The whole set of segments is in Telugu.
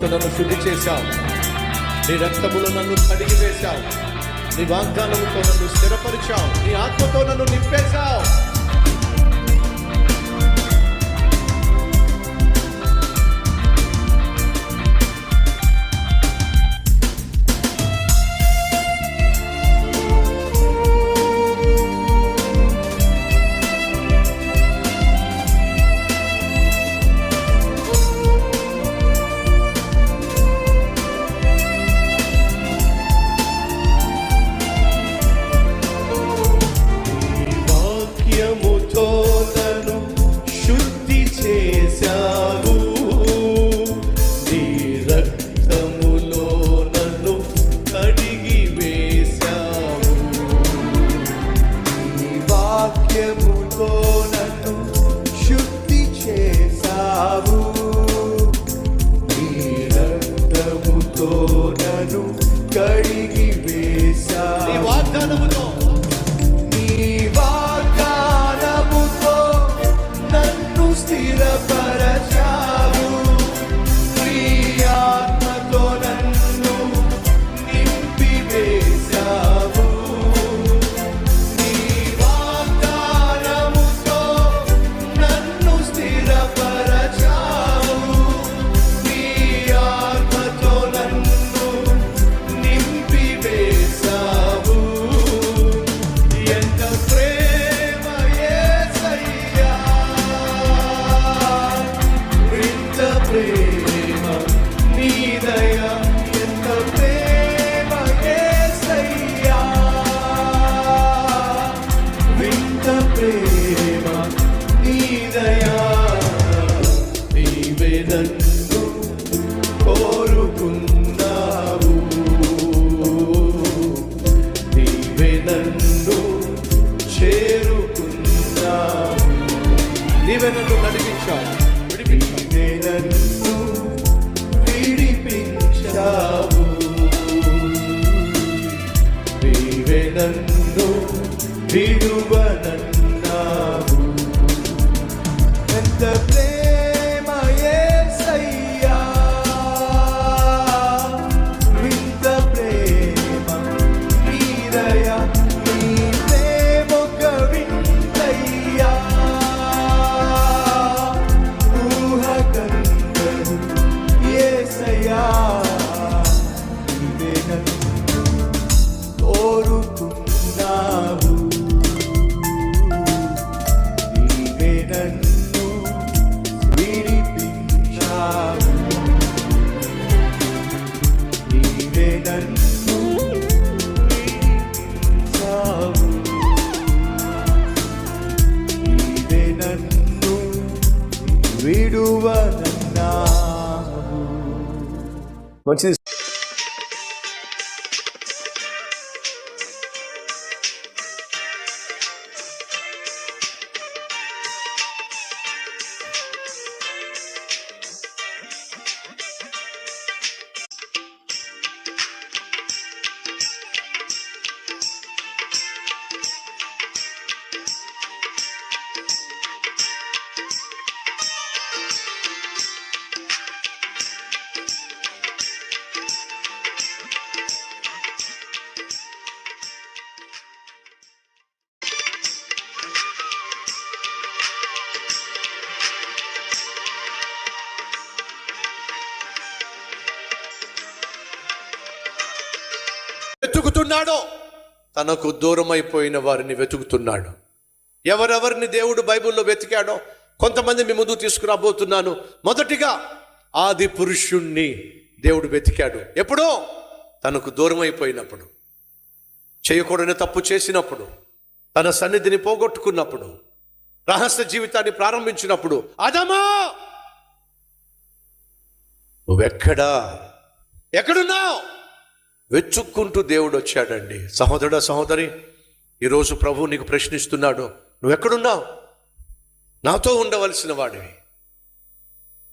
నన్ను శుద్ధి చేశావు, నీ రక్తములో నన్ను కడిగి వేశావు, నీ వాగ్దానముతో నన్ను స్థిరపరిచావు, నీ ఆత్మతో నన్ను నింపేశావు. నీవే నన్ను నడిపించావు, విడిపించావు, నీవే నన్ను విడువనన్నావు. ఎంత ప్రేమ యేసయ్యా, వింత ప్రేమ నీ దయ, నీ ప్రేమొక వింతయ్యా. ఊహకందరు యేసయ్యా, నీవే నన్ను కోరుకున్నావు, నీవే నన్ను విడిపించావు, నీవే నన్ను విడిపించావు, నీవే నన్ను విడువనన్నావు. మంచిది. వెతుకుతున్నాడు, తనకు దూరమైపోయిన వారిని వెతుకుతున్నాడు. ఎవరెవరిని దేవుడు బైబిల్లో వెతికాడో కొంతమంది మీ ముందు తీసుకురాబోతున్నాను. మొదటిగా ఆది పురుషుణ్ణి దేవుడు వెతికాడు. ఎప్పుడో తనకు దూరమైపోయినప్పుడు, చేయకూడని తప్పు చేసినప్పుడు, తన సన్నిధిని పోగొట్టుకున్నప్పుడు, రహస్య జీవితాన్ని ప్రారంభించినప్పుడు, ఆదామా నువ్వెక్కడా, ఎక్కడున్నావు వెతుక్కుంటూ దేవుడు వచ్చాడండి. సహోదరుడా, సహోదరి, ఈరోజు ప్రభువు నీకు ప్రశ్నిస్తున్నాడు, నువ్వెక్కడున్నావు? నాతో ఉండవలసిన వాడివి,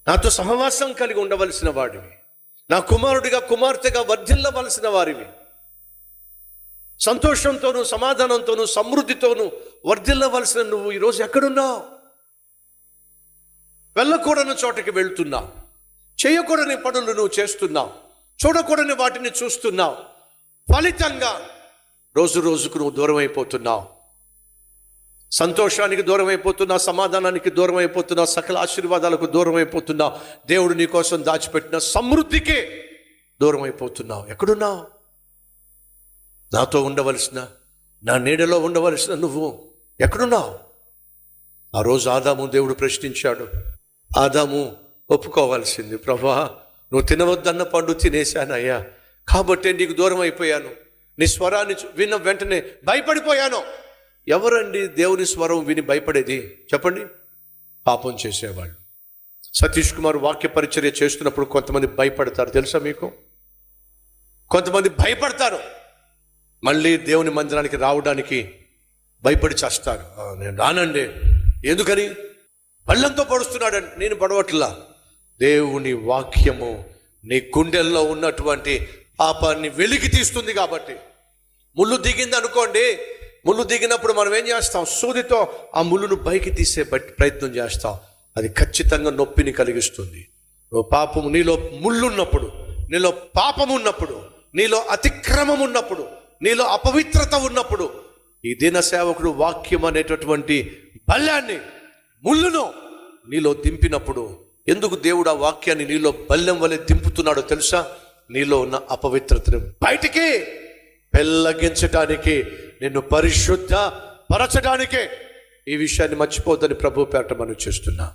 నాతో సహవాసం కలిగి ఉండవలసిన వాడివి, నా కుమారుడిగా కుమార్తెగా వర్ధిల్లవలసిన వారివి, సంతోషంతోనూ సమాధానంతోనూ సమృద్ధితోనూ వర్ధిల్లవలసిన నువ్వు ఈరోజు ఎక్కడున్నావు? వెళ్ళకూడని చోటకి వెళ్తున్నావు, చేయకూడని పనులు నువ్వు చేస్తున్నావు, చూడకూడని వాటిని చూస్తున్నావు. ఫలితంగా రోజు రోజుకు నువ్వు దూరం అయిపోతున్నావు. సంతోషానికి దూరం అయిపోతున్నావు, సమాధానానికి దూరం అయిపోతున్నావు, సకల ఆశీర్వాదాలకు దూరం అయిపోతున్నావు. దేవుడు నీ కోసం దాచిపెట్టిన సమృద్ధికే దూరం అయిపోతున్నావు. ఎక్కడున్నావు? నాతో ఉండవలసిన, నా నీడలో ఉండవలసిన నువ్వు ఎక్కడున్నావు? ఆ రోజు ఆదాము దేవుడు ప్రశ్నించాడు. ఆదాము ఒప్పుకోవాల్సింది, ప్రభువా నువ్వు తినవద్దన్న పండు తినేశానయ్యా, కాబట్టే నీకు దూరం అయిపోయాను. నీ స్వరాన్ని విన్న వెంటనే భయపడిపోయాను. ఎవరండి దేవుని స్వరం విని భయపడేది చెప్పండి? పాపం చేసేవాళ్ళు. సతీష్ కుమార్ వాక్య పరిచర్య చేస్తున్నప్పుడు కొంతమంది భయపడతారు, తెలుసా మీకు? కొంతమంది భయపడతారు, మళ్ళీ దేవుని మందిరానికి రావడానికి భయపడి చేస్తారు. నేను రానండి. ఎందుకని? పళ్ళంతో పడుస్తున్నాడండి. నేను పడవట్లా. దేవుని వాక్యము నీ గుండెల్లో ఉన్నటువంటి పాపాన్ని వెలికి తీస్తుంది కాబట్టి. ముళ్ళు దిగింది అనుకోండి, ముళ్ళు దిగినప్పుడు మనం ఏం చేస్తాం? సూదితో ఆ ముళ్ళును పైకి తీసే ప్రయత్నం చేస్తాం. అది ఖచ్చితంగా నొప్పిని కలిగిస్తుంది. పాపము నీలో ముళ్ళున్నప్పుడు, నీలో పాపం ఉన్నప్పుడు, నీలో అతిక్రమం ఉన్నప్పుడు, నీలో అపవిత్రత ఉన్నప్పుడు, ఈ దిన సేవకుడు వాక్యం అనేటటువంటి బల్యాన్ని, ముళ్ళును నీలో దింపినప్పుడు, ఎందుకు దేవుడు ఆ వాక్యాన్ని నీలో బల్యం వలె దింపుతున్నాడో తెలుసా? నీలో ఉన్న అపవిత్రతను బయటికి పెళ్ళగించడానికి, నిన్ను పరిశుద్ధ పరచడానికే. ఈ విషయాన్ని మర్చిపోద్దని ప్రభు పేరట మనం చేస్తున్నా.